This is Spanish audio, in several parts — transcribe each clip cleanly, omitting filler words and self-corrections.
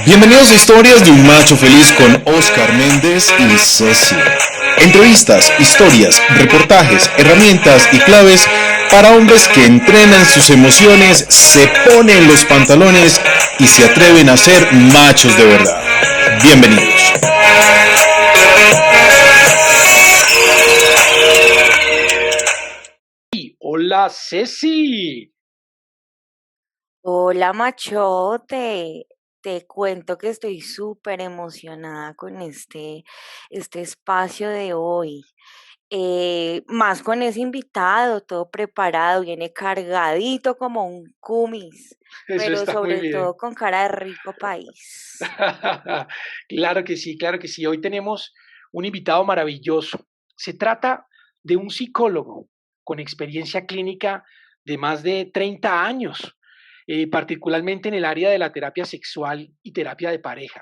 Bienvenidos a Historias de un Macho Feliz con Oscar Méndez y Ceci. Entrevistas, historias, reportajes, herramientas y claves para hombres que entrenan sus emociones, se ponen los pantalones y se atreven a ser machos de verdad. Bienvenidos. Hola, Ceci. Hola, machote. Te cuento que estoy súper emocionada con este espacio de hoy. Más con ese invitado, todo preparado, viene cargadito como un cumis, Eso pero está muy sobre bien. todo con cara de rico país. Claro que sí, claro que sí. Hoy tenemos un invitado maravilloso. Se trata de un psicólogo con experiencia clínica de más de 30 años, particularmente en el área de la terapia sexual y terapia de pareja.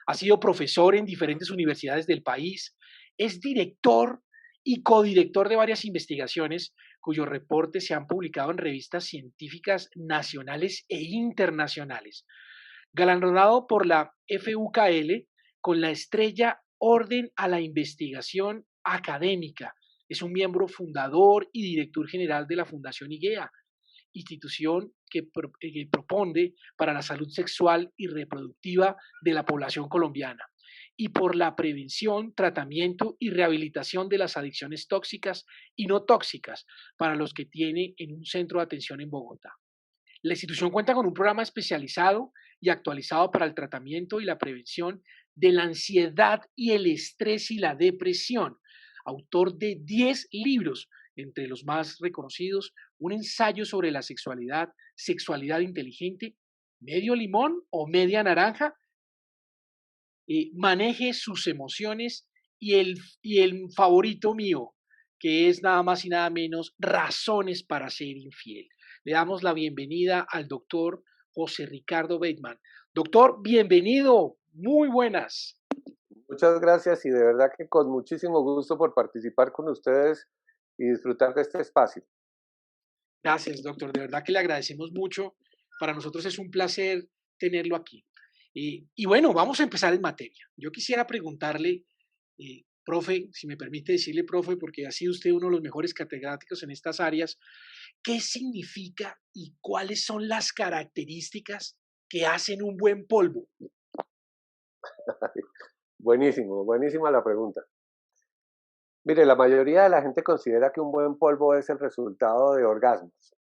Ha sido profesor en diferentes universidades del país, es director y codirector de varias investigaciones cuyos reportes se han publicado en revistas científicas nacionales e internacionales. Galardonado por la FUKL con la estrella Orden a la Investigación Académica. Es un miembro fundador y director general de la Fundación IGEA, institución que propone para la salud sexual y reproductiva de la población colombiana y por la prevención, tratamiento y rehabilitación de las adicciones tóxicas y no tóxicas para los que tiene en un centro de atención en Bogotá. La institución cuenta con un programa especializado y actualizado para el tratamiento y la prevención de la ansiedad y el estrés y la depresión. Autor de 10 libros, entre los más reconocidos, un ensayo sobre la sexualidad, sexualidad inteligente, medio limón o media naranja, maneje sus emociones y el favorito mío, que es nada más y nada menos razones para ser infiel. Le damos la bienvenida al doctor José Ricardo Bateman. Doctor, bienvenido. Muy buenas. Muchas gracias y de verdad que con muchísimo gusto por participar con ustedes y disfrutar de este espacio. Gracias, doctor. De verdad que le agradecemos mucho. Para nosotros es un placer tenerlo aquí. Y bueno, vamos a empezar en materia. Yo quisiera preguntarle, profe, si me permite decirle, profe, porque ha sido usted uno de los mejores catedráticos en estas áreas, ¿qué significa y cuáles son las características que hacen un buen polvo? Buenísimo, buenísima la pregunta. Mire, la mayoría de la gente considera que un buen polvo es el resultado de orgasmos.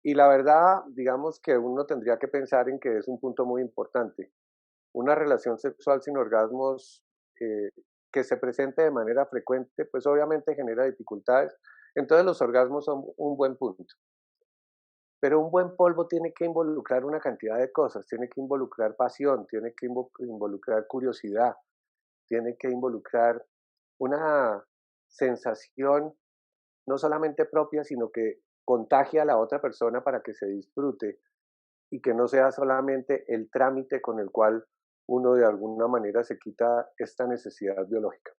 Y la verdad, digamos que uno tendría que pensar en que es un punto muy importante. Una relación sexual sin orgasmos que se presente de manera frecuente, pues obviamente genera dificultades. Entonces los orgasmos son un buen punto. Pero un buen polvo tiene que involucrar una cantidad de cosas, tiene que involucrar pasión, tiene que involucrar curiosidad, tiene que involucrar una sensación no solamente propia, sino que contagie a la otra persona para que se disfrute y que no sea solamente el trámite con el cual uno de alguna manera se quita esta necesidad biológica.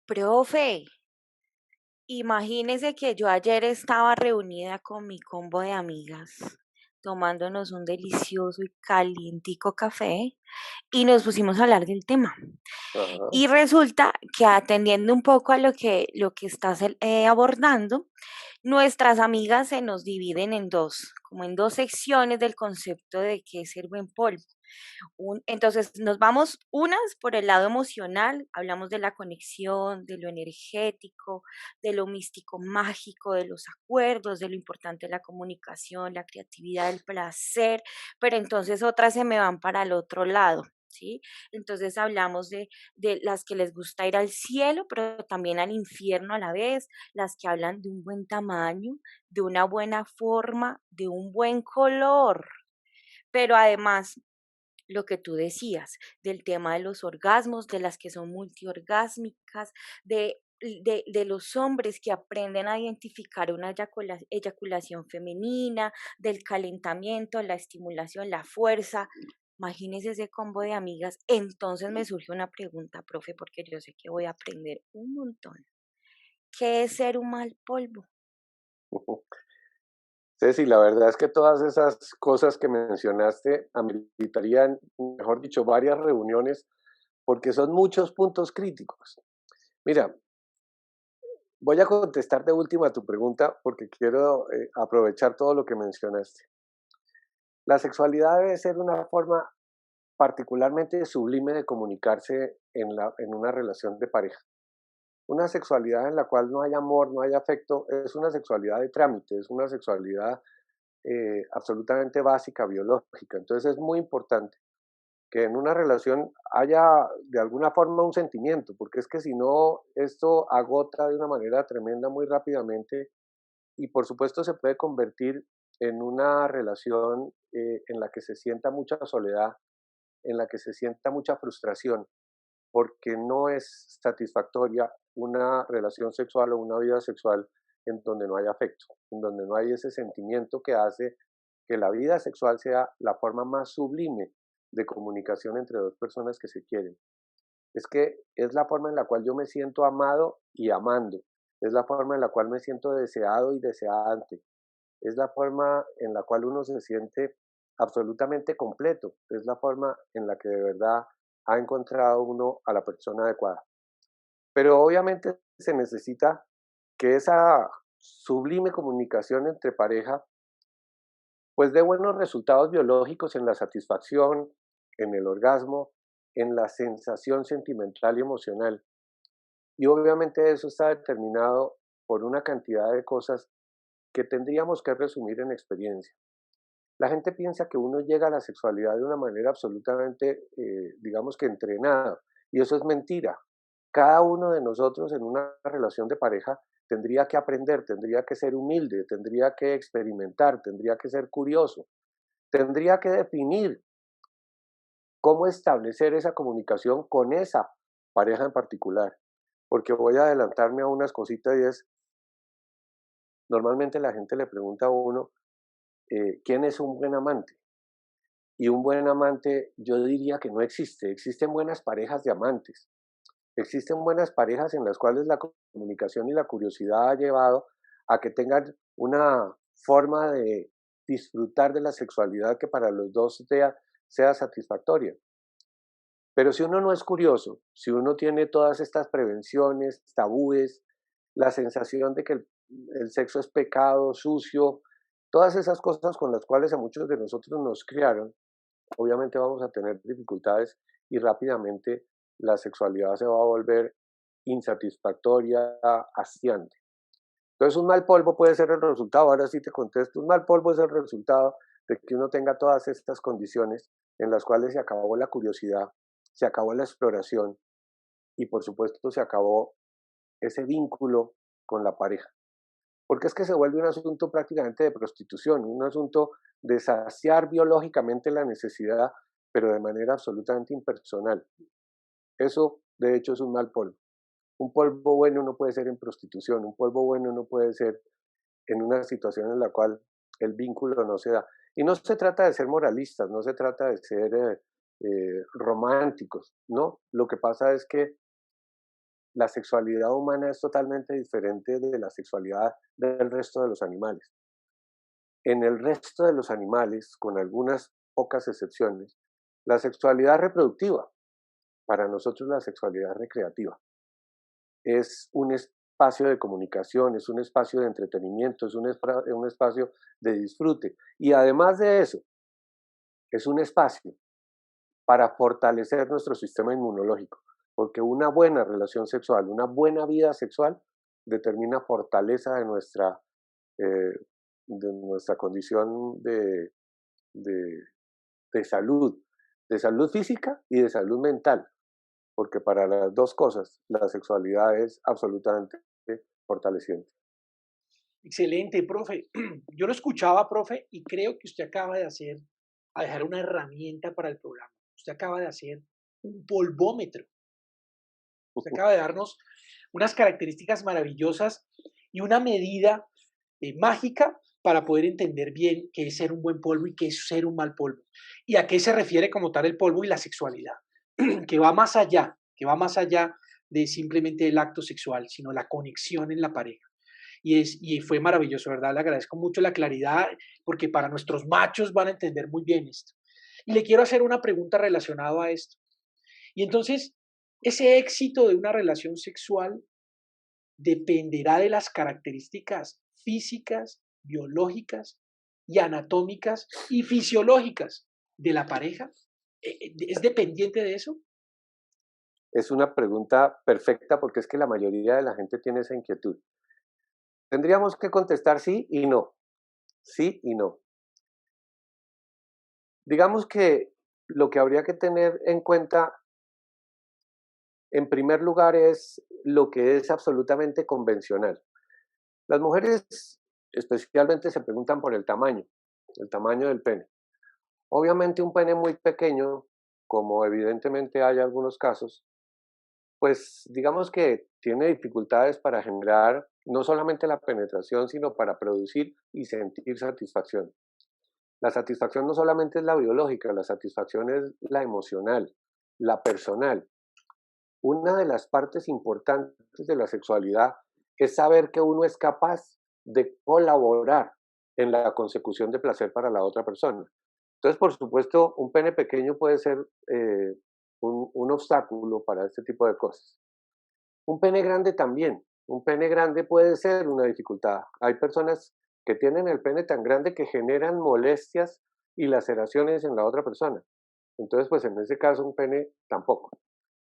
Profe, imagínese que yo ayer estaba reunida con mi combo de amigas, tomándonos un delicioso y calientico café y nos pusimos a hablar del tema. Ajá. Y resulta que atendiendo un poco a lo que estás abordando, nuestras amigas se nos dividen en dos, como en dos secciones del concepto de qué es el buen polvo. Entonces nos vamos unas por el lado emocional, hablamos de la conexión, de lo energético, de lo místico mágico, de los acuerdos, de lo importante de la comunicación, la creatividad, el placer, pero entonces otras se me van para el otro lado. ¿Sí? Entonces hablamos de las que les gusta ir al cielo, pero también al infierno a la vez, las que hablan de un buen tamaño, de una buena forma, de un buen color, pero además lo que tú decías, del tema de los orgasmos, de las que son multiorgásmicas, de los hombres que aprenden a identificar una eyaculación femenina, del calentamiento, la estimulación, la fuerza. Imagínese ese combo de amigas. Entonces me surge una pregunta, profe, porque yo sé que voy a aprender un montón. ¿Qué es ser un mal polvo? Ceci, la verdad es que todas esas cosas que mencionaste ameritarían, mejor dicho, varias reuniones porque son muchos puntos críticos. Mira, voy a contestar de última a tu pregunta porque quiero aprovechar todo lo que mencionaste. La sexualidad debe ser una forma particularmente sublime de comunicarse en una relación de pareja. Una sexualidad en la cual no hay amor, no hay afecto, es una sexualidad de trámite, es una sexualidad absolutamente básica, biológica. Entonces es muy importante que en una relación haya de alguna forma un sentimiento, porque es que si no, esto agota de una manera tremenda muy rápidamente y por supuesto se puede convertir en una relación en la que se sienta mucha soledad, en la que se sienta mucha frustración, porque no es satisfactoria una relación sexual o una vida sexual en donde no hay afecto, en donde no hay ese sentimiento que hace que la vida sexual sea la forma más sublime de comunicación entre dos personas que se quieren. Es que es la forma en la cual yo me siento amado y amando, es la forma en la cual me siento deseado y deseante, es la forma en la cual uno se siente absolutamente completo, es la forma en la que de verdad ha encontrado uno a la persona adecuada. Pero obviamente se necesita que esa sublime comunicación entre pareja pues dé buenos resultados biológicos en la satisfacción, en el orgasmo, en la sensación sentimental y emocional. Y obviamente eso está determinado por una cantidad de cosas que tendríamos que resumir en experiencia. La gente piensa que uno llega a la sexualidad de una manera absolutamente, digamos que entrenada, y eso es mentira. Cada uno de nosotros en una relación de pareja tendría que aprender, tendría que ser humilde, tendría que experimentar, tendría que ser curioso, tendría que definir cómo establecer esa comunicación con esa pareja en particular. Porque voy a adelantarme a unas cositas y es, normalmente la gente le pregunta a uno, ¿quién es un buen amante? Y un buen amante, yo diría que no existe. Existen buenas parejas de amantes. Existen buenas parejas en las cuales la comunicación y la curiosidad ha llevado a que tengan una forma de disfrutar de la sexualidad que para los dos sea satisfactoria. Pero si uno no es curioso, si uno tiene todas estas prevenciones, tabúes, la sensación de que el sexo es pecado, sucio, todas esas cosas con las cuales a muchos de nosotros nos criaron, obviamente vamos a tener dificultades y rápidamente la sexualidad se va a volver insatisfactoria, hastiante. Entonces un mal polvo puede ser el resultado, ahora sí te contesto, un mal polvo es el resultado de que uno tenga todas estas condiciones en las cuales se acabó la curiosidad, se acabó la exploración y por supuesto se acabó ese vínculo con la pareja. Porque es que se vuelve un asunto prácticamente de prostitución, un asunto de saciar biológicamente la necesidad, pero de manera absolutamente impersonal. Eso, de hecho, es un mal polvo. Un polvo bueno no puede ser en prostitución, un polvo bueno no puede ser en una situación en la cual el vínculo no se da. Y no se trata de ser moralistas, no se trata de ser románticos, ¿no? Lo que pasa es que la sexualidad humana es totalmente diferente de la sexualidad del resto de los animales. En el resto de los animales, con algunas pocas excepciones, la sexualidad reproductiva, para nosotros la sexualidad recreativa, es un espacio de comunicación, es un espacio de entretenimiento, es un espacio de disfrute. Y además de eso, es un espacio para fortalecer nuestro sistema inmunológico, porque una buena relación sexual, una buena vida sexual, determina fortaleza eh, de nuestra condición de de salud física y de salud mental, porque para las dos cosas la sexualidad es absolutamente fortaleciente. Excelente, profe. Yo lo escuchaba, profe, y creo que usted acaba de dejar una herramienta para el programa. Usted acaba de hacer un polvómetro. Usted acaba de darnos unas características maravillosas y una medida mágica para poder entender bien qué es ser un buen polvo y qué es ser un mal polvo. Y a qué se refiere como tal el polvo y la sexualidad, que va más allá de simplemente el acto sexual, sino la conexión en la pareja. y fue maravilloso, ¿verdad? Le agradezco mucho la claridad porque para nuestros machos van a entender muy bien esto. Y le quiero hacer una pregunta relacionada a esto. Y entonces, ese éxito de una relación sexual dependerá de las características físicas, biológicas y anatómicas y fisiológicas de la pareja. ¿Es dependiente de eso? Es una pregunta perfecta porque es que la mayoría de la gente tiene esa inquietud. Tendríamos que contestar sí y no. Sí y no. Digamos que lo que habría que tener en cuenta, en primer lugar, es lo que es absolutamente convencional. Las mujeres especialmente se preguntan por el tamaño del pene. Obviamente un pene muy pequeño, como evidentemente hay algunos casos, pues digamos que tiene dificultades para generar no solamente la penetración, sino para producir y sentir satisfacción. La satisfacción no solamente es la biológica, la satisfacción es la emocional, la personal. Una de las partes importantes de la sexualidad es saber que uno es capaz de colaborar en la consecución de placer para la otra persona. Entonces, por supuesto, un pene pequeño puede ser un obstáculo para este tipo de cosas. Un pene grande también. Un pene grande puede ser una dificultad. Hay personas que tienen el pene tan grande que generan molestias y laceraciones en la otra persona. Entonces, pues en ese caso un pene tampoco.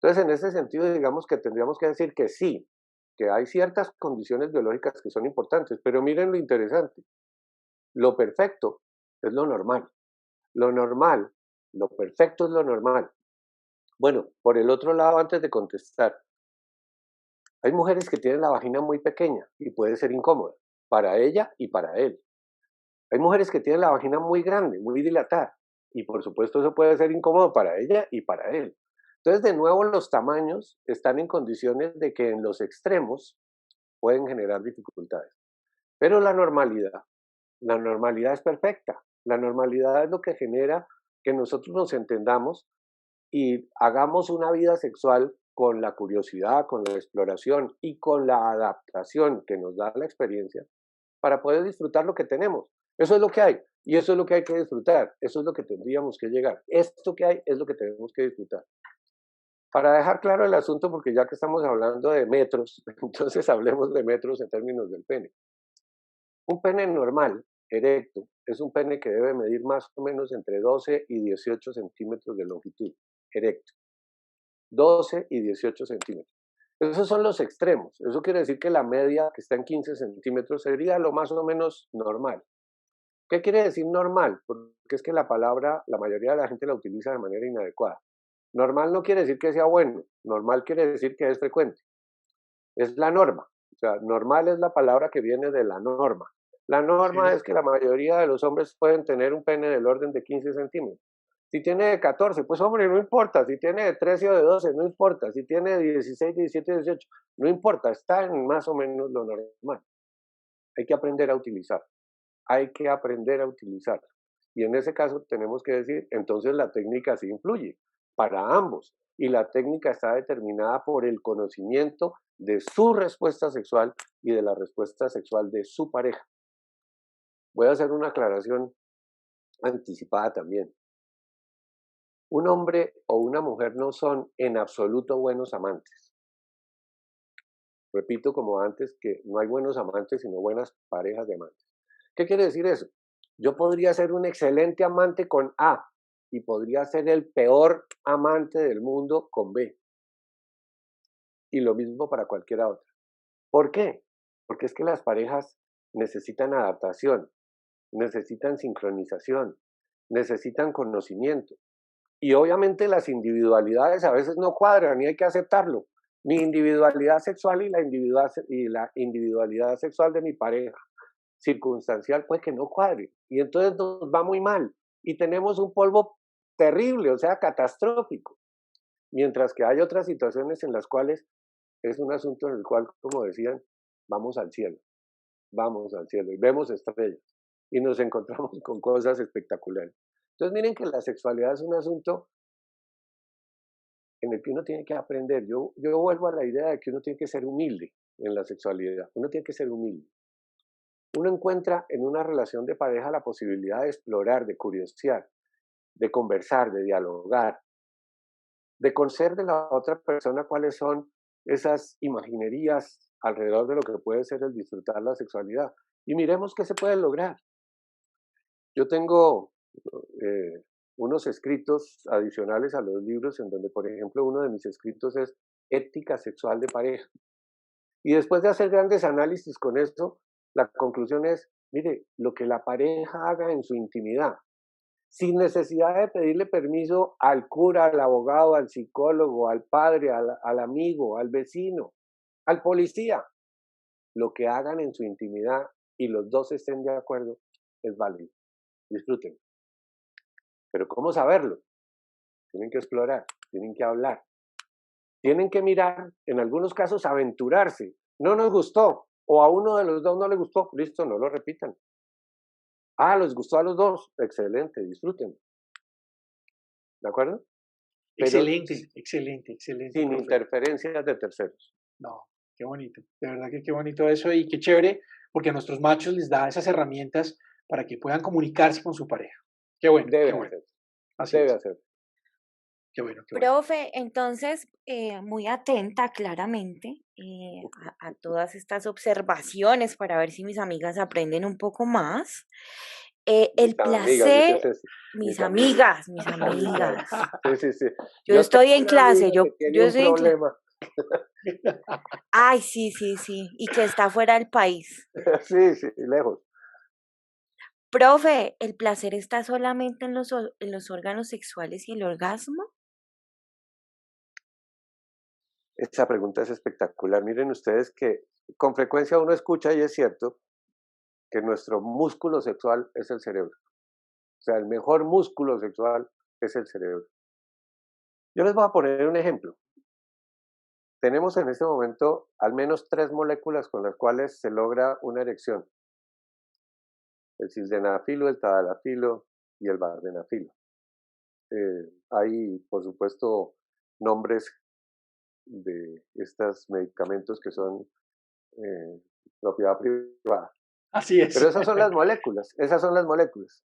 Entonces, en ese sentido, digamos que tendríamos que decir que sí, que hay ciertas condiciones biológicas que son importantes, pero miren lo interesante. Lo perfecto es lo normal. Lo normal, lo perfecto es lo normal. Bueno, por el otro lado, antes de contestar, hay mujeres que tienen la vagina muy pequeña y puede ser incómoda para ella y para él. Hay mujeres que tienen la vagina muy grande, muy dilatada y por supuesto eso puede ser incómodo para ella y para él. Entonces, de nuevo, los tamaños están en condiciones de que en los extremos pueden generar dificultades. Pero la normalidad es perfecta. La normalidad es lo que genera que nosotros nos entendamos y hagamos una vida sexual con la curiosidad, con la exploración y con la adaptación que nos da la experiencia para poder disfrutar lo que tenemos. Eso es lo que hay y eso es lo que hay que disfrutar. Eso es lo que tendríamos que llegar. Esto que hay es lo que tenemos que disfrutar. Para dejar claro el asunto, porque ya que estamos hablando de metros, entonces hablemos de metros en términos del pene. Un pene normal, erecto, es un pene que debe medir más o menos entre 12 y 18 centímetros de longitud, erecto. 12 y 18 centímetros. Esos son los extremos. Eso quiere decir que la media, que está en 15 centímetros, sería lo más o menos normal. ¿Qué quiere decir normal? Porque es que la palabra, la mayoría de la gente la utiliza de manera inadecuada. Normal no quiere decir que sea bueno, normal quiere decir que es frecuente. Es la norma. O sea, normal es la palabra que viene de la norma. La norma Sí. es que la mayoría de los hombres pueden tener un pene del orden de 15 centímetros. Si tiene de 14, pues hombre, no importa. Si tiene de 13 o de 12, no importa. Si tiene de 16, 17, 18, no importa. Está en más o menos lo normal. Hay que aprender a utilizar. Hay que aprender a utilizar. Y en ese caso tenemos que decir, entonces la técnica sí influye para ambos. Y la técnica está determinada por el conocimiento de su respuesta sexual y de la respuesta sexual de su pareja. Voy a hacer una aclaración anticipada también. Un hombre o una mujer no son en absoluto buenos amantes. Repito como antes que no hay buenos amantes, sino buenas parejas de amantes. ¿Qué quiere decir eso? Yo podría ser un excelente amante con A y podría ser el peor amante del mundo con B. Y lo mismo para cualquiera otra. ¿Por qué? Porque es que las parejas necesitan adaptación, necesitan sincronización, necesitan conocimiento. Y obviamente las individualidades a veces no cuadran y hay que aceptarlo. Mi individualidad sexual y la individualidad sexual de mi pareja circunstancial puede que no cuadre. Y entonces nos va muy mal. Y tenemos un polvo terrible, o sea, catastrófico. Mientras que hay otras situaciones en las cuales es un asunto en el cual, como decían, vamos al cielo y vemos estrellas y nos encontramos con cosas espectaculares. Entonces miren que la sexualidad es un asunto en el que uno tiene que aprender. Yo vuelvo a la idea de que uno tiene que ser humilde en la sexualidad. Uno tiene que ser humilde. uno encuentra en una relación de pareja la posibilidad de explorar, de curiosear, de conversar, de dialogar, de conocer de la otra persona cuáles son esas imaginerías alrededor de lo que puede ser el disfrutar la sexualidad. Y miremos qué se puede lograr. Yo tengo unos escritos adicionales a los libros en donde, por ejemplo, uno de mis escritos es ética sexual de pareja. Y después de hacer grandes análisis con esto, la conclusión es, mire, lo que la pareja haga en su intimidad, sin necesidad de pedirle permiso al cura, al abogado, al psicólogo, al padre, al amigo, al vecino, al policía, lo que hagan en su intimidad y los dos estén de acuerdo es válido. Disfruten. Pero ¿cómo saberlo? Tienen que explorar, tienen que hablar, tienen que mirar, en algunos casos aventurarse. No nos gustó, o a uno de los dos no le gustó, listo, no lo repitan. Ah, les gustó a los dos, excelente, disfruten. ¿De acuerdo? Pero Excelente, excelente, excelente, sin profe. interferencias de terceros. No, qué bonito. De verdad que qué bonito eso y qué chévere, porque a nuestros machos les da esas herramientas para que puedan comunicarse con su pareja. Qué bueno, qué Debe bueno. hacer, Así debe es. hacer. Qué bueno, qué bueno. Profe, entonces, muy atenta claramente a todas estas observaciones para ver si mis amigas aprenden un poco más. El Mis amigas, placer, dice Ceci. mis amigas, mis amigas. Sí, sí, sí. Yo estoy tengo en una clase, amiga que tiene yo un estoy en clase. problema. Ay, sí, sí, sí, y que está fuera del país. Sí, sí, lejos. Profe, ¿el placer está solamente en en los órganos sexuales y el orgasmo? Esa pregunta es espectacular. Miren ustedes que con frecuencia uno escucha, y es cierto, que nuestro músculo sexual es el cerebro. O sea, el mejor músculo sexual es el cerebro. Yo les voy a poner un ejemplo. Tenemos en este momento al menos 3 moléculas con las cuales se logra una erección. El sildenafilo, el tadalafilo y el vardenafilo. Hay, por supuesto, nombres de estos medicamentos que son propiedad privada. Así es. Pero esas son las moléculas, esas son las moléculas.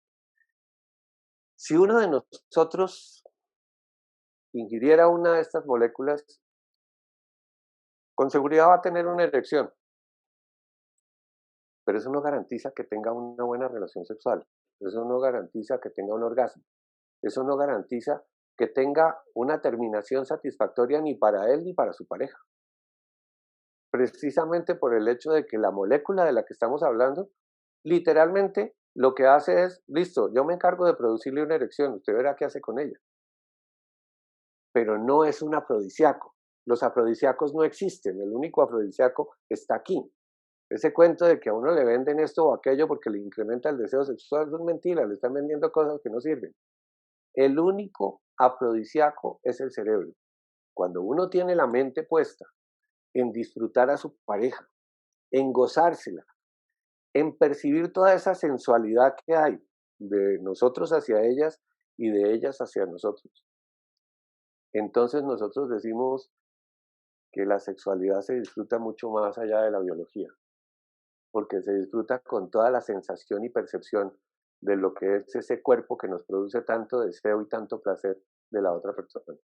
Si uno de nosotros ingiriera una de estas moléculas, con seguridad va a tener una erección, pero eso no garantiza que tenga una buena relación sexual, eso no garantiza que tenga un orgasmo, eso no garantiza que tenga una terminación satisfactoria ni para él ni para su pareja. Precisamente por el hecho de que la molécula de la que estamos hablando, literalmente lo que hace es, listo, yo me encargo de producirle una erección, usted verá qué hace con ella. Pero no es un afrodisíaco. Los afrodisíacos no existen, el único afrodisíaco está aquí. Ese cuento de que a uno le venden esto o aquello porque le incrementa el deseo sexual es mentira, le están vendiendo cosas que no sirven. El único afrodisíaco es el cerebro. Cuando uno tiene la mente puesta en disfrutar a su pareja, en gozársela, en percibir toda esa sensualidad que hay de nosotros hacia ellas y de ellas hacia nosotros. Entonces nosotros decimos que la sexualidad se disfruta mucho más allá de la biología, porque se disfruta con toda la sensación y percepción de lo que es ese cuerpo que nos produce tanto deseo y tanto placer de la otra persona.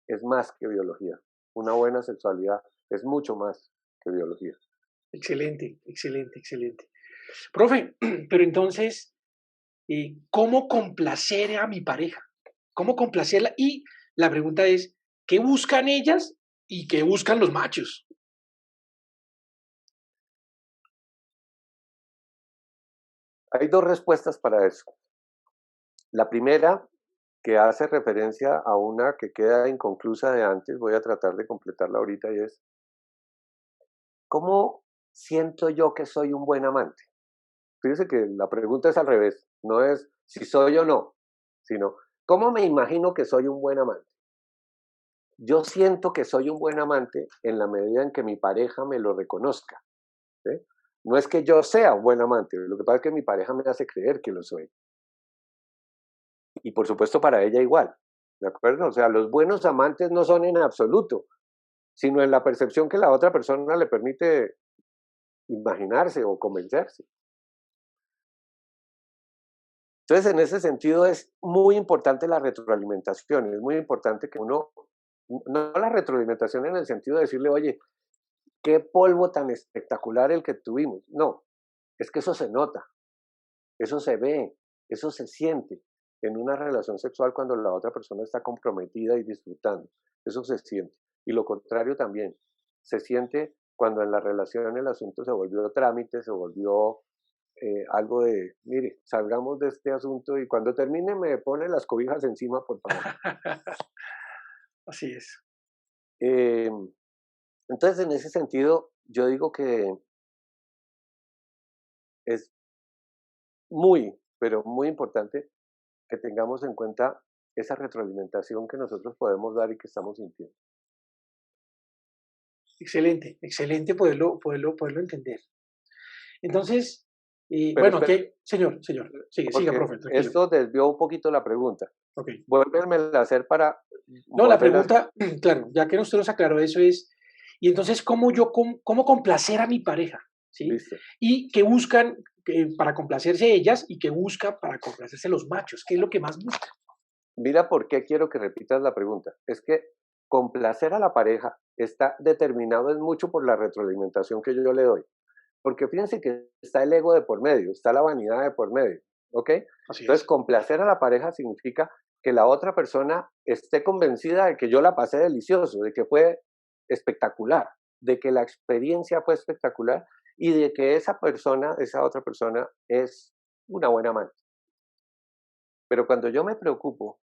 Es más que biología. Una buena sexualidad es mucho más que biología. Excelente, excelente, excelente. Profe, pero entonces, ¿cómo complacer a mi pareja? ¿Cómo complacerla? Y la pregunta es, ¿qué buscan ellas y qué buscan los machos? Hay 2 respuestas para eso. La primera, que hace referencia a una que queda inconclusa de antes, voy a tratar de completarla ahorita, y es, ¿cómo siento yo que soy un buen amante? Fíjese que la pregunta es al revés, no es si soy o no, sino, ¿cómo me imagino que soy un buen amante? Yo siento que soy un buen amante en la medida en que mi pareja me lo reconozca. ¿Sí? No es que yo sea un buen amante, lo que pasa es que mi pareja me hace creer que lo soy. Y por supuesto para ella igual, ¿de acuerdo? O sea, los buenos amantes no son en absoluto, sino en la percepción que la otra persona le permite imaginarse o convencerse. Entonces, en ese sentido es muy importante la retroalimentación, es muy importante que uno, no la retroalimentación en el sentido de decirle, oye, qué polvo tan espectacular el que tuvimos. No, es que eso se nota, eso se ve, eso se siente en una relación sexual cuando la otra persona está comprometida y disfrutando. Eso se siente. Y lo contrario también, se siente cuando en la relación el asunto se volvió trámite, se volvió algo de, mire, salgamos de este asunto y cuando termine me pone las cobijas encima, por favor. Así es. Eh, entonces, en ese sentido, yo digo que es muy, pero muy importante que tengamos en cuenta esa retroalimentación que nosotros podemos dar y que estamos sintiendo. Excelente, excelente poderlo entender. Entonces, Pero bueno, espera, aquí, señor, siga, porque profe, tranquilo. esto desvió un poquito la pregunta. Ok. Vuélvemela a hacer para No, la volverla a hacer. pregunta, claro, ya que usted nos aclaró eso es, y entonces, ¿cómo complacer a mi pareja? ¿Sí? Listo. Y que buscan para complacerse ellas y que buscan para complacerse los machos, ¿qué es lo que más buscan? Mira por qué quiero que repitas la pregunta. Es que complacer a la pareja está determinado es mucho por la retroalimentación que yo le doy. Porque fíjense que está el ego de por medio, está la vanidad de por medio, ¿ok? Así Entonces, es. complacer a la pareja significa que la otra persona esté convencida de que yo la pasé delicioso, de que fue espectacular, de que la experiencia fue espectacular y de que esa persona, esa otra persona, es una buena amante. Pero cuando yo me preocupo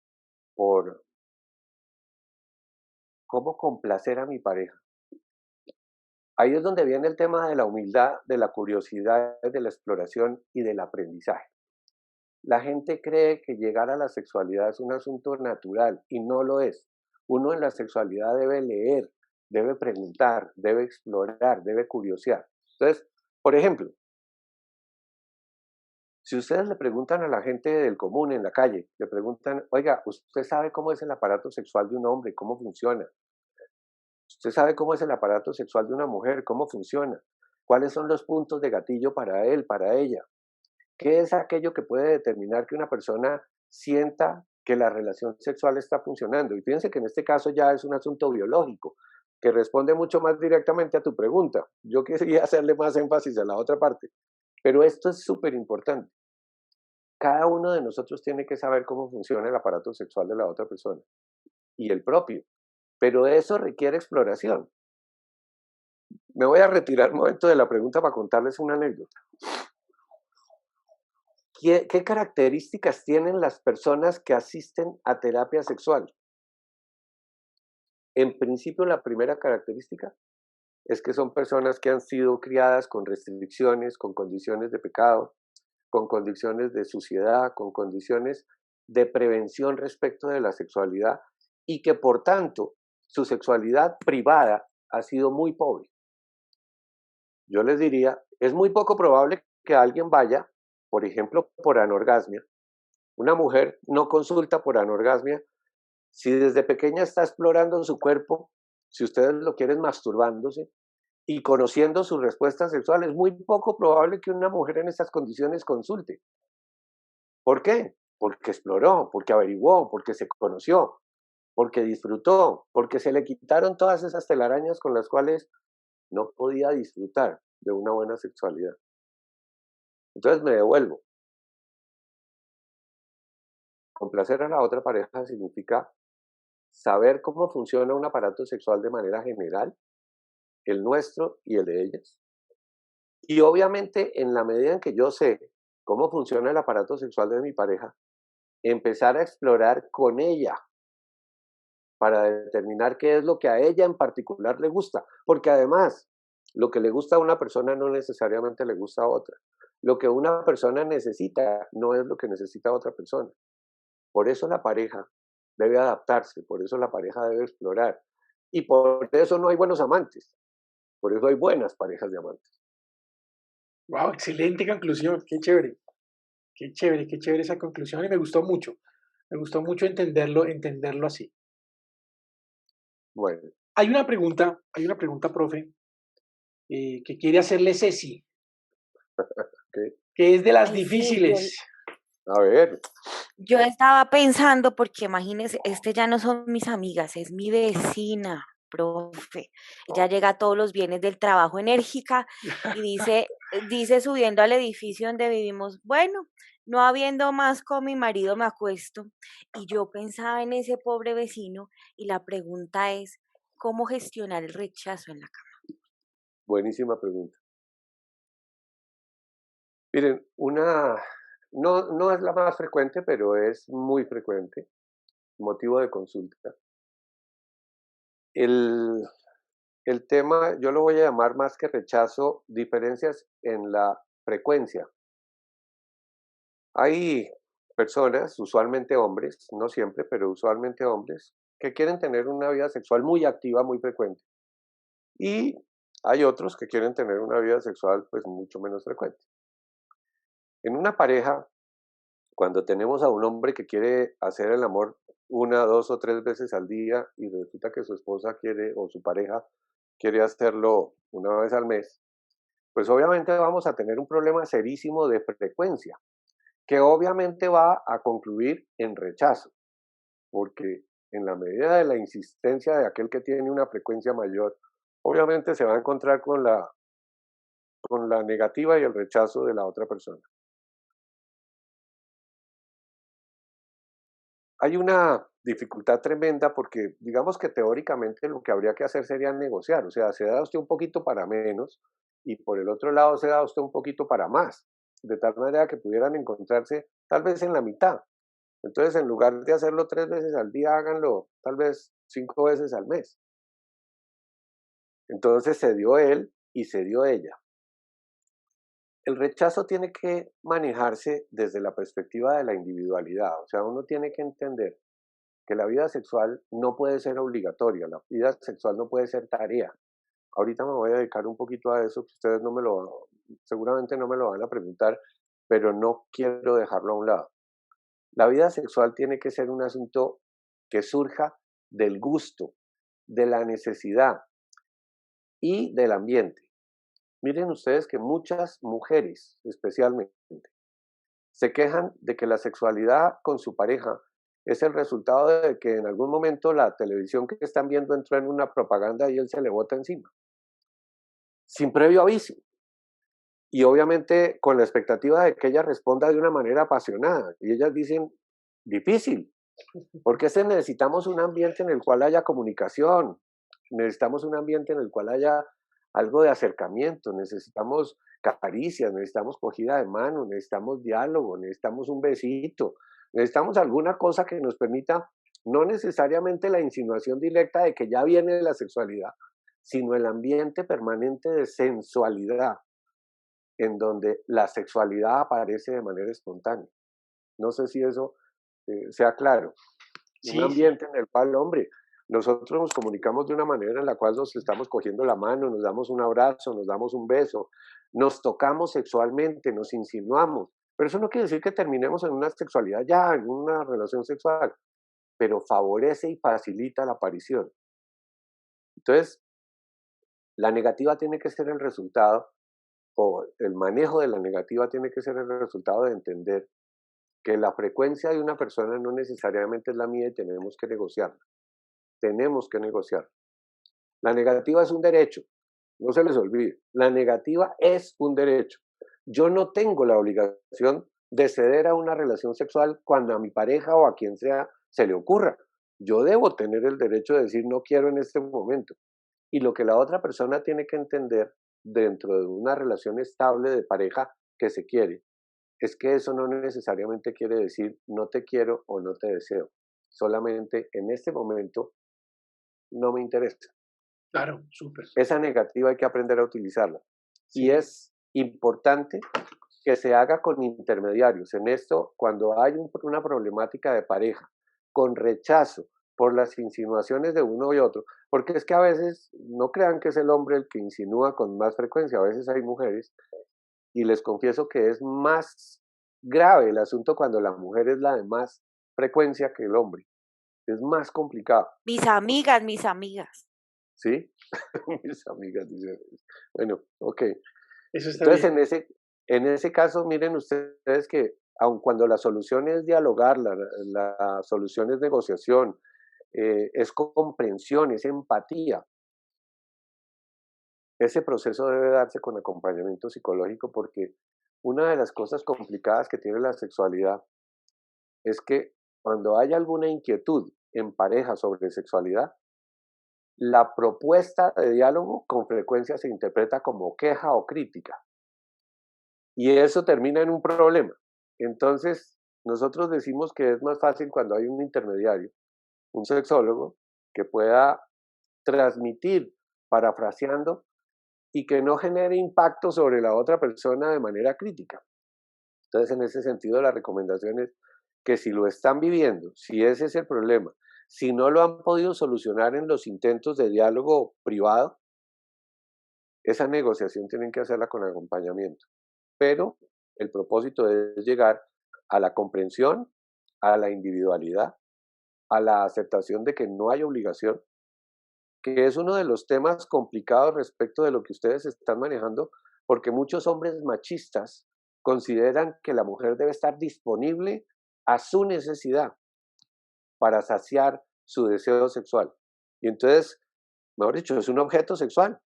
por cómo complacer a mi pareja, ahí es donde viene el tema de la humildad, de la curiosidad, de la exploración y del aprendizaje. La gente cree que llegar a la sexualidad es un asunto natural y no lo es. Uno en la sexualidad debe leer, debe preguntar, debe explorar, debe curiosear. Entonces, por ejemplo, si ustedes le preguntan a la gente del común en la calle, le preguntan, oiga, ¿usted sabe cómo es el aparato sexual de un hombre? ¿Cómo funciona? ¿Usted sabe cómo es el aparato sexual de una mujer? ¿Cómo funciona? ¿Cuáles son los puntos de gatillo para él, para ella? ¿Qué es aquello que puede determinar que una persona sienta que la relación sexual está funcionando? Y fíjense que en este caso ya es un asunto biológico, que responde mucho más directamente a tu pregunta. Yo quería hacerle más énfasis a la otra parte, pero esto es súper importante. Cada uno de nosotros tiene que saber cómo funciona el aparato sexual de la otra persona y el propio, pero eso requiere exploración. Me voy a retirar un momento de la pregunta para contarles una anécdota. ¿Qué características tienen las personas que asisten a terapia sexual? En principio, la primera característica es que son personas que han sido criadas con restricciones, con condiciones de pecado, con condiciones de suciedad, con condiciones de prevención respecto de la sexualidad y que por tanto su sexualidad privada ha sido muy pobre. Yo les diría, es muy poco probable que alguien vaya, por ejemplo, por anorgasmia. Una mujer no consulta por anorgasmia si desde pequeña está explorando su cuerpo, si ustedes lo quieren masturbándose y conociendo su respuesta sexual, es muy poco probable que una mujer en estas condiciones consulte. ¿Por qué? Porque exploró, porque averiguó, porque se conoció, porque disfrutó, porque se le quitaron todas esas telarañas con las cuales no podía disfrutar de una buena sexualidad. Entonces me devuelvo. Complacer a la otra pareja significa saber cómo funciona un aparato sexual de manera general, el nuestro y el de ellas. Y obviamente en la medida en que yo sé cómo funciona el aparato sexual de mi pareja, empezar a explorar con ella para determinar qué es lo que a ella en particular le gusta. Porque además, lo que le gusta a una persona no necesariamente le gusta a otra. Lo que una persona necesita no es lo que necesita otra persona. Por eso la pareja debe adaptarse, por eso la pareja debe explorar. Y por eso no hay buenos amantes, por eso hay buenas parejas de amantes. Wow, excelente conclusión, qué chévere esa conclusión y me gustó mucho entenderlo así. Bueno, Hay una pregunta, profe, que quiere hacerle Ceci, Ok. que es de las Ay, sí, yo, difíciles. A ver, yo estaba pensando, porque imagínese, ya no son mis amigas, es mi vecina, profe. Ella llega todos los viernes del trabajo enérgica y dice subiendo al edificio donde vivimos, bueno, no habiendo más con mi marido me acuesto. Y yo pensaba en ese pobre vecino y la pregunta es, ¿cómo gestionar el rechazo en la cama? buenísima pregunta. Miren, no es la más frecuente, pero es muy frecuente, motivo de consulta. El, el tema, yo lo voy a llamar más que rechazo, diferencias en la frecuencia. Hay personas, usualmente hombres, no siempre, pero usualmente hombres, que quieren tener una vida sexual muy activa, muy frecuente. Y hay otros que quieren tener una vida sexual pues mucho menos frecuente. En una pareja, cuando tenemos a un hombre que quiere hacer el amor una, dos o tres veces al día y resulta que su esposa quiere o su pareja quiere hacerlo una vez al mes, pues obviamente vamos a tener un problema serísimo de frecuencia, que obviamente va a concluir en rechazo, porque en la medida de la insistencia de aquel que tiene una frecuencia mayor, obviamente se va a encontrar con la negativa y el rechazo de la otra persona. Hay una dificultad tremenda porque digamos que teóricamente lo que habría que hacer sería negociar, o sea, se da usted un poquito para menos y por el otro lado se da usted un poquito para más, de tal manera que pudieran encontrarse tal vez en la mitad. Entonces, en lugar de hacerlo 3 veces al día, háganlo tal vez 5 veces al mes. Entonces se dio él y se dio ella. El rechazo tiene que manejarse desde la perspectiva de la individualidad, o sea, uno tiene que entender que la vida sexual no puede ser obligatoria, la vida sexual no puede ser tarea. Ahorita me voy a dedicar un poquito a eso, que ustedes seguramente no me lo van a preguntar, pero no quiero dejarlo a un lado. La vida sexual tiene que ser un asunto que surja del gusto, de la necesidad y del ambiente. Miren ustedes que muchas mujeres, especialmente, se quejan de que la sexualidad con su pareja es el resultado de que en algún momento la televisión que están viendo entró en una propaganda y él se le bota encima, sin previo aviso. Y obviamente con la expectativa de que ella responda de una manera apasionada. Y ellas dicen, difícil, porque necesitamos un ambiente en el cual haya comunicación, necesitamos un ambiente en el cual haya algo de acercamiento, necesitamos caricias, necesitamos cogida de mano, necesitamos diálogo, necesitamos un besito, necesitamos alguna cosa que nos permita no necesariamente la insinuación directa de que ya viene la sexualidad, sino el ambiente permanente de sensualidad, en donde la sexualidad aparece de manera espontánea. No sé si eso sea claro. Un Sí, sí, ambiente en el cual, hombre, nosotros nos comunicamos de una manera en la cual nos estamos cogiendo la mano, nos damos un abrazo, nos damos un beso, nos tocamos sexualmente, nos insinuamos. Pero eso no quiere decir que terminemos en una sexualidad ya, en una relación sexual, pero favorece y facilita la aparición. Entonces, la negativa tiene que ser el resultado, o el manejo de la negativa tiene que ser el resultado de entender que la frecuencia de una persona no necesariamente es la mía y tenemos que negociarla. Tenemos que negociar. La negativa es un derecho, no se les olvide. La negativa es un derecho. Yo no tengo la obligación de ceder a una relación sexual cuando a mi pareja o a quien sea se le ocurra. Yo debo tener el derecho de decir no quiero en este momento. Y lo que la otra persona tiene que entender dentro de una relación estable de pareja que se quiere es que eso no necesariamente quiere decir no te quiero o no te deseo. Solamente en este momento no me interesa. claro, súper. Esa negativa hay que aprender a utilizarla. Y Sí, es importante que se haga con intermediarios. En esto, cuando hay una problemática de pareja, con rechazo por las insinuaciones de uno y otro, porque es que a veces no crean que es el hombre el que insinúa con más frecuencia, a veces hay mujeres, y les confieso que es más grave el asunto cuando la mujer es la de más frecuencia que el hombre. Es más complicado. Mis amigas, mis amigas. ¿sí? Mis amigas dicen, bueno, ok. Eso está Entonces, bien. en ese caso, miren ustedes que aun cuando la solución es dialogar, la solución es negociación, es comprensión, es empatía, ese proceso debe darse con acompañamiento psicológico porque una de las cosas complicadas que tiene la sexualidad es que cuando hay alguna inquietud en pareja sobre sexualidad, la propuesta de diálogo con frecuencia se interpreta como queja o crítica y eso termina en un problema. Entonces, nosotros decimos que es más fácil cuando hay un intermediario, un sexólogo, que pueda transmitir, parafraseando, y que no genere impacto sobre la otra persona de manera crítica. Entonces, en ese sentido, la recomendación es que si lo están viviendo, si ese es el problema, si no lo han podido solucionar en los intentos de diálogo privado, esa negociación tienen que hacerla con acompañamiento. Pero el propósito es llegar a la comprensión, a la individualidad, a la aceptación de que no hay obligación, que es uno de los temas complicados respecto de lo que ustedes están manejando, porque muchos hombres machistas consideran que la mujer debe estar disponible a su necesidad para saciar su deseo sexual. Y entonces, mejor dicho, es un objeto sexual.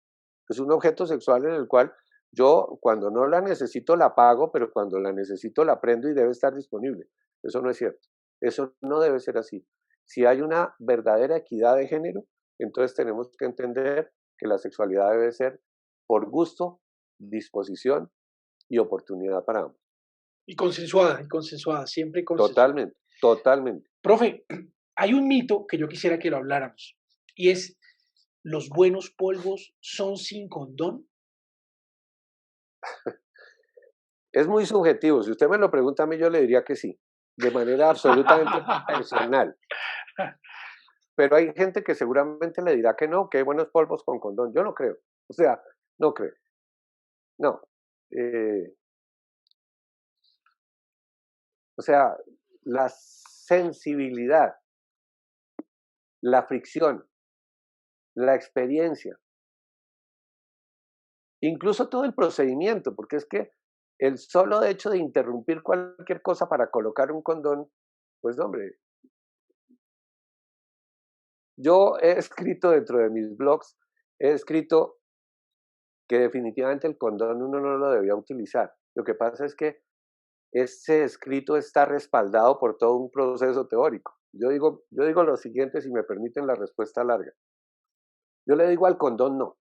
Es un objeto sexual en el cual yo cuando no la necesito la pago, pero cuando la necesito la prendo y debe estar disponible. Eso no es cierto. Eso no debe ser así. Si hay una verdadera equidad de género, entonces tenemos que entender que la sexualidad debe ser por gusto, disposición y oportunidad para ambos. Y consensuada, siempre consensuada. Totalmente, totalmente. Profe, hay un mito que yo quisiera que lo habláramos y es, ¿los buenos polvos son sin condón? Es muy subjetivo. Si usted me lo pregunta a mí, yo le diría que sí, de manera absolutamente personal. Pero hay gente que seguramente le dirá que no, que hay buenos polvos con condón. Yo no creo. O sea, no creo. No. O sea, la sensibilidad, la fricción, la experiencia, incluso todo el procedimiento, porque es que el solo hecho de interrumpir cualquier cosa para colocar un condón, pues hombre, yo he escrito dentro de mis blogs, he escrito que definitivamente el condón uno no lo debía utilizar. Lo que pasa es que ese escrito está respaldado por todo un proceso teórico. Yo digo lo siguiente, si me permiten la respuesta larga. Yo le digo al condón no.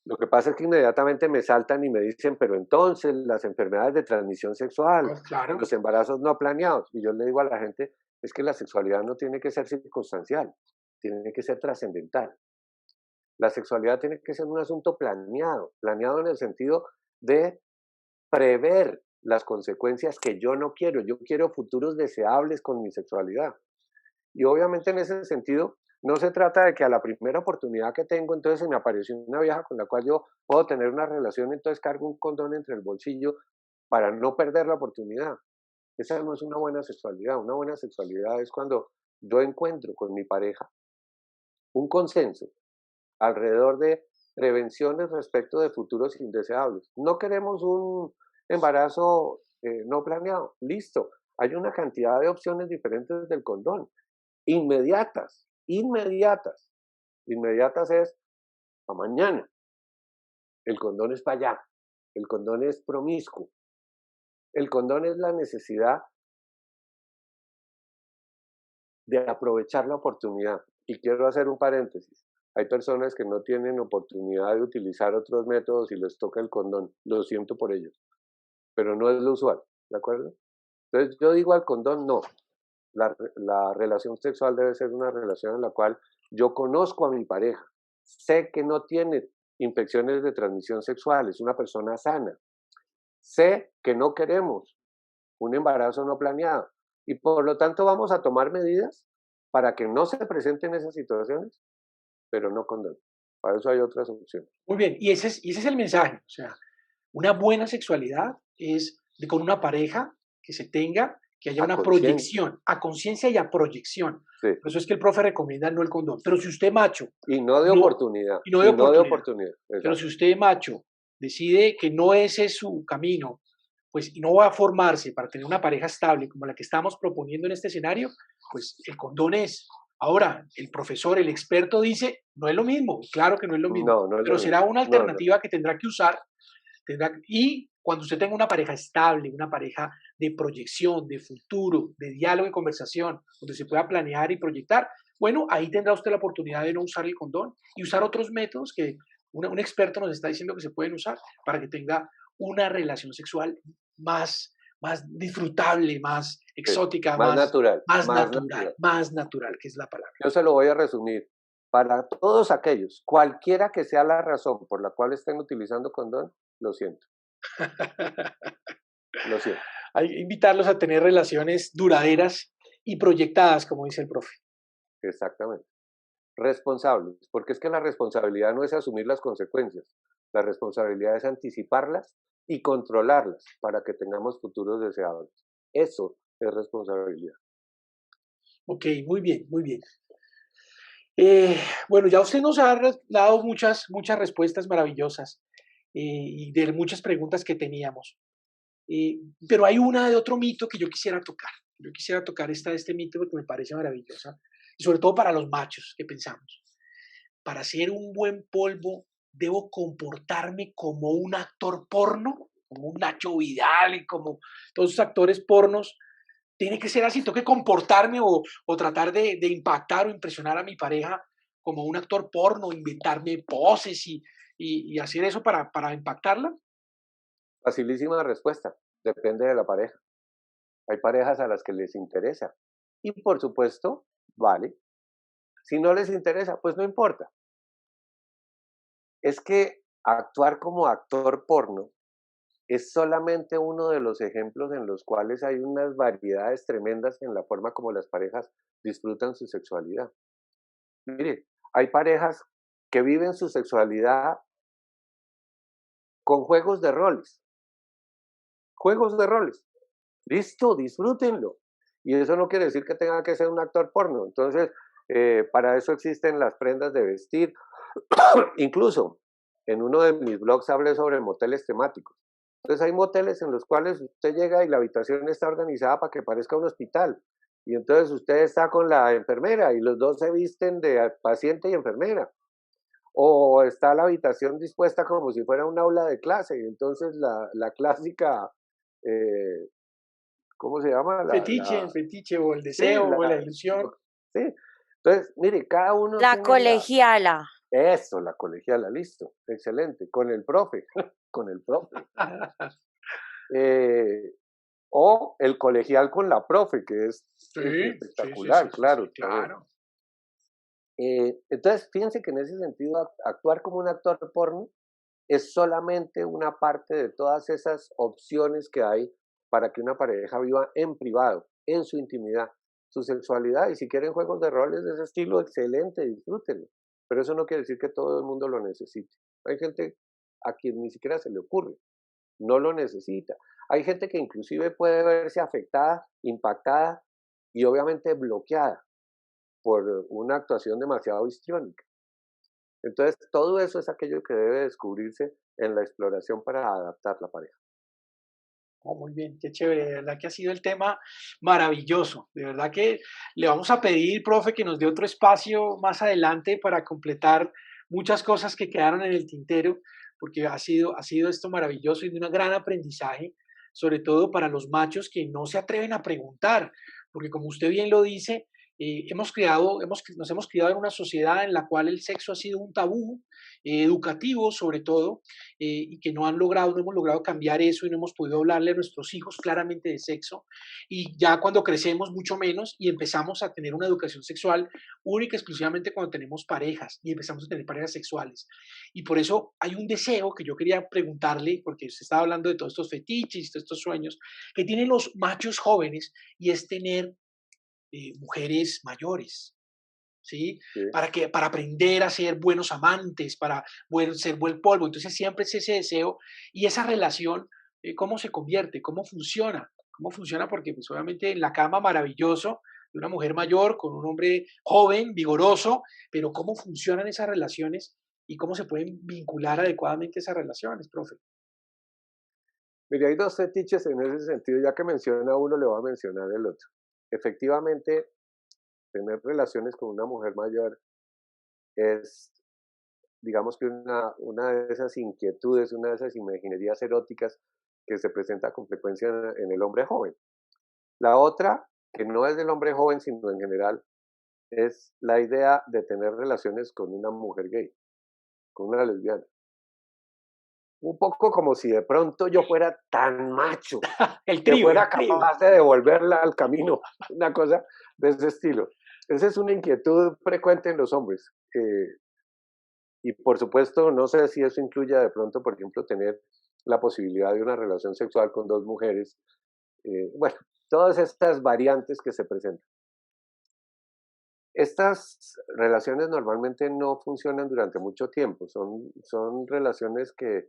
Lo que pasa es que inmediatamente me saltan y me dicen, pero entonces las enfermedades de transmisión sexual, Oh, claro. los embarazos no planeados. Y yo le digo a la gente, es que la sexualidad no tiene que ser circunstancial, tiene que ser trascendental. La sexualidad tiene que ser un asunto planeado en el sentido de prever las consecuencias que yo no quiero. Yo quiero futuros deseables con mi sexualidad. Y obviamente en ese sentido, no se trata de que a la primera oportunidad que tengo, entonces se me apareció una vieja con la cual yo puedo tener una relación, entonces cargo un condón entre el bolsillo para no perder la oportunidad. Esa no es una buena sexualidad. Una buena sexualidad es cuando yo encuentro con mi pareja un consenso alrededor de prevenciones respecto de futuros indeseables. No queremos un embarazo no planeado. Listo. Hay una cantidad de opciones diferentes del condón. Inmediatas, inmediatas. Inmediatas es para mañana. El condón es para allá. El condón es promiscuo. El condón es la necesidad de aprovechar la oportunidad. Y quiero hacer un paréntesis. Hay personas que no tienen oportunidad de utilizar otros métodos y les toca el condón. Lo siento por ellos. Pero no es lo usual. ¿De acuerdo? Entonces yo digo al condón no. La relación sexual debe ser una relación en la cual yo conozco a mi pareja, sé que no tiene infecciones de transmisión sexual, es una persona sana, sé que no queremos un embarazo no planeado y por lo tanto vamos a tomar medidas para que no se presenten esas situaciones, pero no condón. Para eso hay otras opciones. Muy bien, y ese es el mensaje. O sea, una buena sexualidad es con una pareja que se tenga que haya A una conciencia. proyección, a conciencia y a proyección. Sí. Por eso es que el profe recomienda no el condón. Pero si usted macho, Y no de no, oportunidad. y no de Y no de oportunidad, oportunidad. pero si Exacto. usted macho decide que no ese es su camino, pues y no va a formarse para tener una pareja estable como la que estamos proponiendo en este escenario, pues el condón es. Ahora, el profesor, el experto dice, no es lo mismo, claro que no es lo mismo, No, no es lo pero será mismo. una No, no. alternativa que tendrá que usar. Y cuando usted tenga una pareja estable, una pareja de proyección, de futuro, de diálogo y conversación, donde se pueda planear y proyectar, bueno, ahí tendrá usted la oportunidad de no usar el condón y usar otros métodos que un experto nos está diciendo que se pueden usar para que tenga una relación sexual más disfrutable, más Sí. exótica, Más natural. Más natural. más natural, que es la palabra. Yo se lo voy a resumir. Para todos aquellos, cualquiera que sea la razón por la cual estén utilizando condón, lo siento. Lo siento. Hay que invitarlos a tener relaciones duraderas y proyectadas, como dice el profe. Exactamente. Responsables, porque es que la responsabilidad no es asumir las consecuencias, la responsabilidad es anticiparlas y controlarlas para que tengamos futuros deseables. Eso es responsabilidad. Ok, muy bien, muy bien. Bueno, ya usted nos ha dado muchas respuestas maravillosas y de muchas preguntas que teníamos. Pero hay una de otro mito que yo quisiera tocar. Yo quisiera tocar este mito porque me parece maravillosa. Y sobre todo para los machos que pensamos. Para ser un buen polvo, ¿debo comportarme como un actor porno? Como un Nacho Vidal y como todos esos actores pornos. Tiene que ser así, tengo que comportarme o tratar de impactar o impresionar a mi pareja como un actor porno, inventarme poses y hacer eso para impactarla. Facilísima respuesta, depende de la pareja. Hay parejas a las que les interesa y por supuesto, vale. Si no les interesa, pues no importa. Es que actuar como actor porno es solamente uno de los ejemplos en los cuales hay unas variedades tremendas en la forma como las parejas disfrutan su sexualidad. Mire, hay parejas que viven su sexualidad con juegos de roles. Juegos de roles. Listo, disfrútenlo. Y eso no quiere decir que tenga que ser un actor porno. Entonces, para eso existen las prendas de vestir. Incluso en uno de mis blogs hablé sobre moteles temáticos. Entonces hay moteles en los cuales usted llega y la habitación está organizada para que parezca un hospital. Y entonces usted está con la enfermera y los dos se visten de paciente y enfermera. O está la habitación dispuesta como si fuera un aula de clase. Y entonces la clásica, eh, ¿cómo se llama? Fetiche o el Sí, deseo o la ilusión. sí. Entonces, mire, cada uno La tiene colegiala. eso, la colegiala, listo, excelente, con el profe, con el profe. Eh, o el colegial con la profe, que es espectacular, claro. Sí, claro. Entonces, fíjense que en ese sentido, actuar como un actor porno es solamente una parte de todas esas opciones que hay para que una pareja viva en privado, en su intimidad, su sexualidad. Y si quieren juegos de roles de ese estilo, excelente, disfrútenlo. Pero eso no quiere decir que todo el mundo lo necesite. Hay gente a quien ni siquiera se le ocurre, no lo necesita. Hay gente que inclusive puede verse afectada, impactada y obviamente bloqueada por una actuación demasiado histriónica. Entonces, todo eso es aquello que debe descubrirse en la exploración para adaptar la pareja. Oh, muy bien, qué chévere, de verdad que ha sido el tema maravilloso. De verdad que le vamos a pedir, profe, que nos dé otro espacio más adelante para completar muchas cosas que quedaron en el tintero, porque ha sido esto maravilloso y de un gran aprendizaje, sobre todo para los machos que no se atreven a preguntar, porque como usted bien lo dice, nos hemos criado en una sociedad en la cual el sexo ha sido un tabú, educativo sobre todo, y que no hemos logrado cambiar eso y no hemos podido hablarle a nuestros hijos claramente de sexo. Y ya cuando crecemos mucho menos y empezamos a tener una educación sexual única exclusivamente cuando tenemos parejas y empezamos a tener parejas sexuales. Y por eso hay un deseo que yo quería preguntarle, porque se estaba hablando de todos estos fetiches, de estos sueños que tienen los machos jóvenes y es tener mujeres mayores. ¿Sí? ¿Sí? Para aprender a ser buenos amantes, para ser buen polvo. Entonces siempre es ese deseo y esa relación, ¿cómo se convierte? ¿Cómo funciona? ¿Cómo funciona? Porque pues obviamente en la cama maravilloso de una mujer mayor con un hombre joven, vigoroso, pero ¿cómo funcionan esas relaciones y cómo se pueden vincular adecuadamente esas relaciones, profe? Mire, hay dos fetiches en ese sentido, ya que menciona uno, le voy a mencionar el otro. Efectivamente, tener relaciones con una mujer mayor es, digamos que una de esas inquietudes, una de esas imaginerías eróticas que se presenta con frecuencia en el hombre joven. La otra, que no es del hombre joven, sino en general, es la idea de tener relaciones con una mujer gay, con una lesbiana. Un poco como si de pronto yo fuera tan macho El que trío, fuera el trío. capaz de devolverla al camino, una cosa de ese estilo. Esa es una inquietud frecuente en los hombres. Y por supuesto, no sé si eso incluya de pronto, por ejemplo, tener la posibilidad de una relación sexual con dos mujeres. Bueno, todas estas variantes que se presentan. Estas relaciones normalmente no funcionan durante mucho tiempo, son relaciones que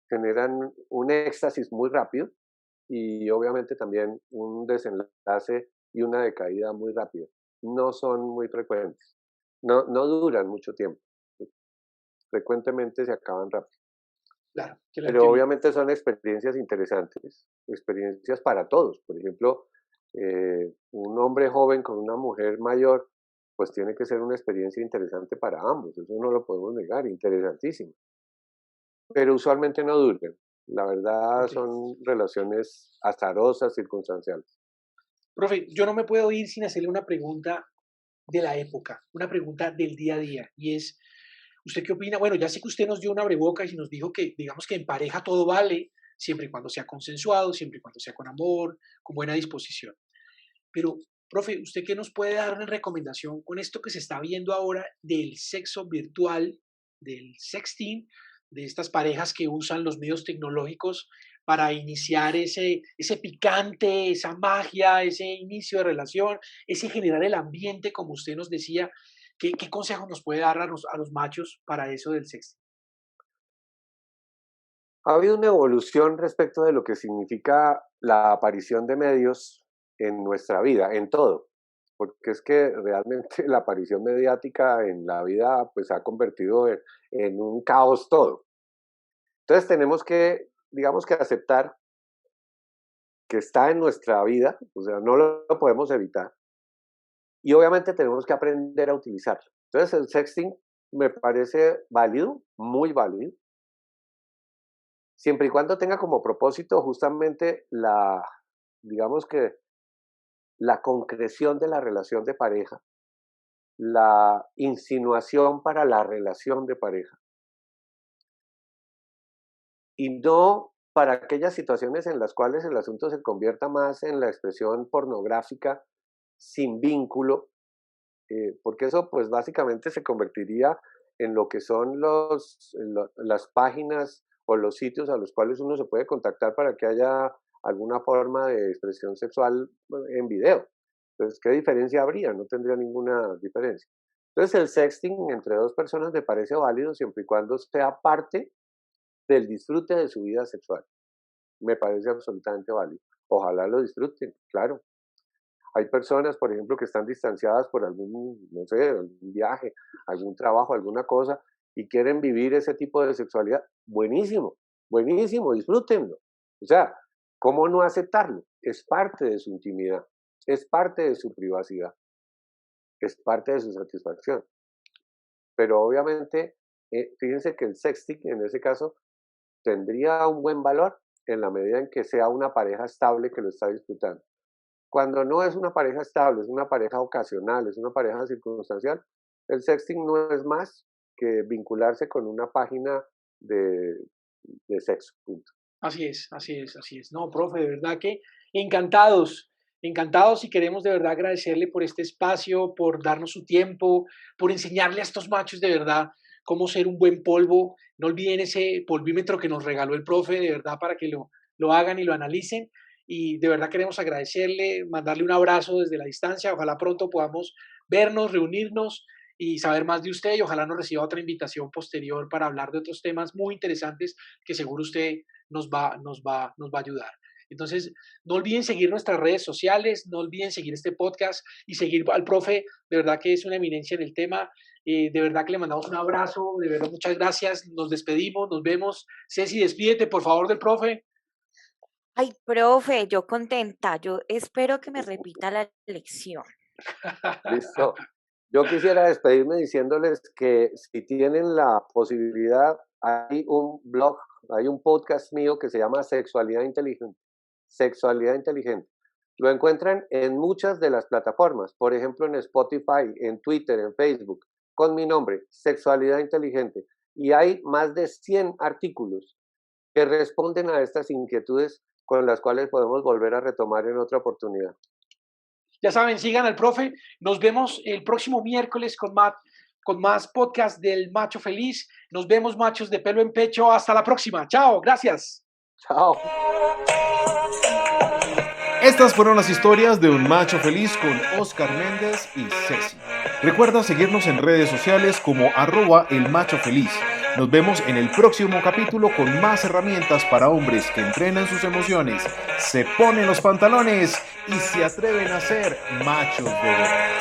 generan un éxtasis muy rápido y obviamente también un desenlace y una decaída muy rápida. No son muy frecuentes, no duran mucho tiempo, frecuentemente se acaban rápido. Claro, que la Pero entiendo. obviamente son experiencias interesantes, experiencias para todos. Por ejemplo, un hombre joven con una mujer mayor, pues tiene que ser una experiencia interesante para ambos, eso no lo podemos negar, interesantísimo. Pero usualmente no duran. La verdad Ok. son relaciones azarosas, circunstanciales. Profe, yo no me puedo ir sin hacerle una pregunta de la época, una pregunta del día a día, y es, ¿usted qué opina? Bueno, ya sé que usted nos dio un abrebocas y nos dijo que, digamos que en pareja todo vale, siempre y cuando sea consensuado, siempre y cuando sea con amor, con buena disposición. Pero, profe, ¿usted qué nos puede dar una recomendación con esto que se está viendo ahora del sexo virtual, del sexting, de estas parejas que usan los medios tecnológicos para iniciar ese picante, esa magia, ese inicio de relación, ese generar el ambiente, como usted nos decía? ¿Qué consejo nos puede dar a los machos para eso del sexting? Ha habido una evolución respecto de lo que significa la aparición de medios en nuestra vida, en todo, porque es que realmente la aparición mediática en la vida pues ha convertido en un caos todo. Entonces tenemos que, digamos que aceptar que está en nuestra vida, o sea, no lo podemos evitar, y obviamente tenemos que aprender a utilizarlo. Entonces el sexting me parece válido, muy válido, siempre y cuando tenga como propósito justamente digamos que la concreción de la relación de pareja, la insinuación para la relación de pareja, y no para aquellas situaciones en las cuales el asunto se convierta más en la expresión pornográfica sin vínculo, porque eso pues básicamente se convertiría en lo que son las páginas o los sitios a los cuales uno se puede contactar para que haya alguna forma de expresión sexual en video. Entonces, ¿qué diferencia habría? No tendría ninguna diferencia. Entonces, el sexting entre dos personas me parece válido siempre y cuando sea parte del disfrute de su vida sexual. Me parece absolutamente válido. Ojalá lo disfruten, claro. Hay personas, por ejemplo, que están distanciadas por algún, no sé, algún viaje, algún trabajo, alguna cosa, y quieren vivir ese tipo de sexualidad. Buenísimo, buenísimo, disfrútenlo. O sea, ¿cómo no aceptarlo? Es parte de su intimidad, es parte de su privacidad, es parte de su satisfacción. Pero obviamente, fíjense que el sexting en ese caso tendría un buen valor en la medida en que sea una pareja estable que lo está disfrutando. Cuando no es una pareja estable, es una pareja ocasional, es una pareja circunstancial, el sexting no es más que vincularse con una página de, de sexo, punto. Así es, así es, así es. No, profe, de verdad que encantados, encantados y queremos de verdad agradecerle por este espacio, por darnos su tiempo, por enseñarle a estos machos de verdad cómo ser un buen polvo. No olviden ese polvímetro que nos regaló el profe, de verdad, para que lo hagan y lo analicen. Y de verdad queremos agradecerle, mandarle un abrazo desde la distancia. Ojalá pronto podamos vernos, reunirnos y saber más de usted y ojalá nos reciba otra invitación posterior para hablar de otros temas muy interesantes que seguro usted nos va a ayudar. Entonces, no olviden seguir nuestras redes sociales, no olviden seguir este podcast y seguir al profe, de verdad que es una eminencia en el tema. De verdad que le mandamos un abrazo, de verdad muchas gracias, nos despedimos, nos vemos. Ceci, despídete por favor del profe. Ay, profe, yo contenta. Yo espero que me repita la lección. Listo. Yo quisiera despedirme diciéndoles que si tienen la posibilidad, hay un blog, hay un podcast mío que se llama Sexualidad Inteligente. Sexualidad Inteligente. Lo encuentran en muchas de las plataformas, por ejemplo en Spotify, en Twitter, en Facebook, con mi nombre, Sexualidad Inteligente. Y hay más de 100 artículos que responden a estas inquietudes con las cuales podemos volver a retomar en otra oportunidad. Ya saben, sigan al profe. Nos vemos el próximo miércoles con más podcast del Macho Feliz. Nos vemos, machos de pelo en pecho. Hasta la próxima. Chao, gracias. Chao. Estas fueron las historias de un macho feliz con Oscar Méndez y Ceci. Recuerda seguirnos en redes sociales como @elmachofeliz. Nos vemos en el próximo capítulo con más herramientas para hombres que entrenan sus emociones, se ponen los pantalones y se atreven a ser machos de verdad.